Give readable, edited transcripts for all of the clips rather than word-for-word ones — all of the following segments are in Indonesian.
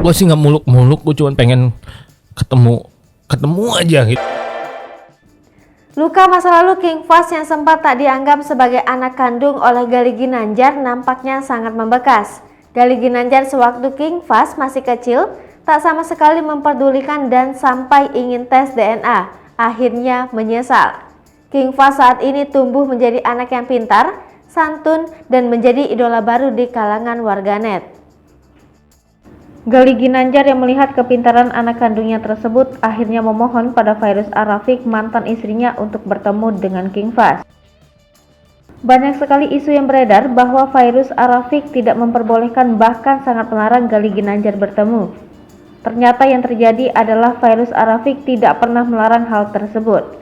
Gue sih nggak muluk-muluk, gue cuma pengen ketemu aja gitu. Luka masa lalu King Fahz yang sempat tak dianggap sebagai anak kandung oleh Gali Ginandjar nampaknya sangat membekas. Gali Ginandjar sewaktu King Fahz masih kecil tak sama sekali memperdulikan dan sampai ingin tes DNA, akhirnya menyesal. King Fahz saat ini tumbuh menjadi anak yang pintar, santun, dan menjadi idola baru di kalangan warganet. Gali Ginandjar yang melihat kepintaran anak kandungnya tersebut akhirnya memohon pada Fairuz Ar-Rafiq, mantan istrinya, untuk bertemu dengan King Fahz. Banyak sekali isu yang beredar bahwa Fairuz Ar-Rafiq tidak memperbolehkan bahkan sangat melarang Gali Ginandjar bertemu. Ternyata yang terjadi adalah Fairuz Ar-Rafiq tidak pernah melarang hal tersebut.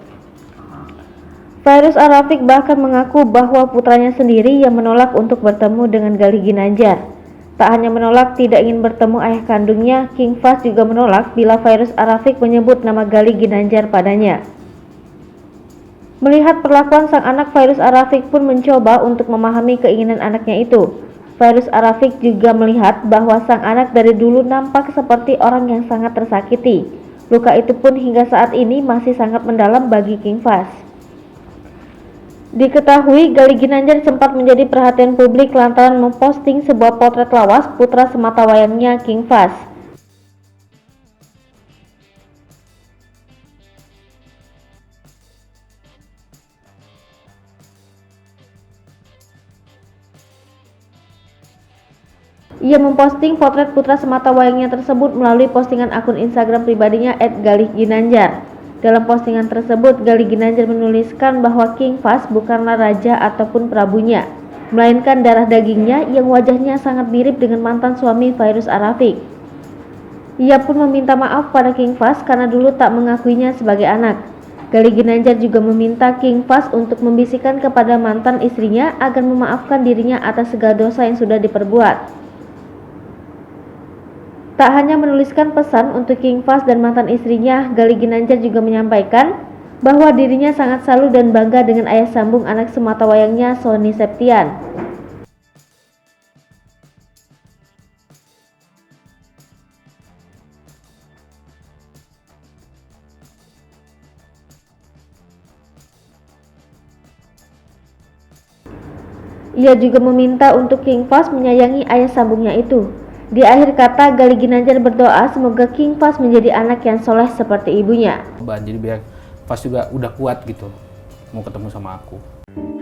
Fairuz Ar-Rafiq bahkan mengaku bahwa putranya sendiri yang menolak untuk bertemu dengan Gali Ginandjar. Tak hanya menolak tidak ingin bertemu ayah kandungnya, King Fahz juga menolak bila Fairuz Ar-Rafiq menyebut nama Gali Ginandjar padanya. Melihat perlakuan sang anak, Fairuz Ar-Rafiq pun mencoba untuk memahami keinginan anaknya itu. Fairuz Ar-Rafiq juga melihat bahwa sang anak dari dulu nampak seperti orang yang sangat tersakiti. Luka itu pun hingga saat ini masih sangat mendalam bagi King Fahz. Diketahui Gali Ginandjar sempat menjadi perhatian publik lantaran memposting sebuah potret lawas putra sematawayangnya King Fahz. Ia memposting potret putra sematawayangnya tersebut melalui postingan akun Instagram pribadinya @galihginandjar. Dalam postingan tersebut, Gali Ginandjar menuliskan bahwa King Fahz bukanlah raja ataupun prabunya, melainkan darah dagingnya yang wajahnya sangat mirip dengan mantan suami Fairuz Ar-Rafiq. Ia pun meminta maaf pada King Fahz karena dulu tak mengakuinya sebagai anak. Gali Ginandjar juga meminta King Fahz untuk membisikkan kepada mantan istrinya agar memaafkan dirinya atas segala dosa yang sudah diperbuat. Tak hanya menuliskan pesan untuk King Fahz dan mantan istrinya, Gali Ginandjar juga menyampaikan bahwa dirinya sangat salut dan bangga dengan ayah sambung anak sematawayangnya, Sony Septian. Ia juga meminta untuk King Fahz menyayangi ayah sambungnya itu. Di akhir kata, Gali Ginandjar berdoa semoga King Fahz menjadi anak yang soleh seperti ibunya. Jadi biar Fahz juga udah kuat gitu, mau ketemu sama aku.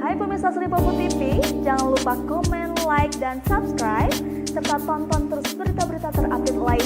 Hai pemirsa Sri Popo TV, jangan lupa komen, like, dan subscribe, serta tonton terus berita-berita terupdate lain